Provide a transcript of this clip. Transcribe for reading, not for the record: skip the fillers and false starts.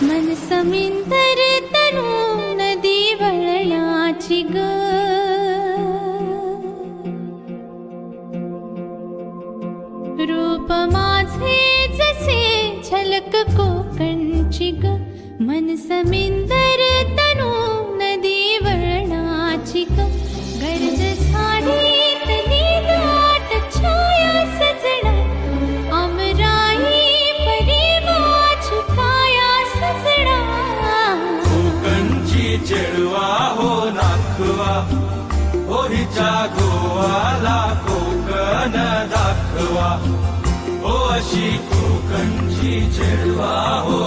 मन समिंदर तनु नदी वळणाची ग, रूप माझे जसे झलक कोकणची ग. मन समिंदर तनु नदी वळणाची ग, गर्द झाडीतली दाट छाया सजना, अमराई परी माझी काया सजना. कोकणची चेडवा हो नाखवा, हो हिच्या गोवाला कोकण दाखवा. हो अशी कोकणची चेडवा हो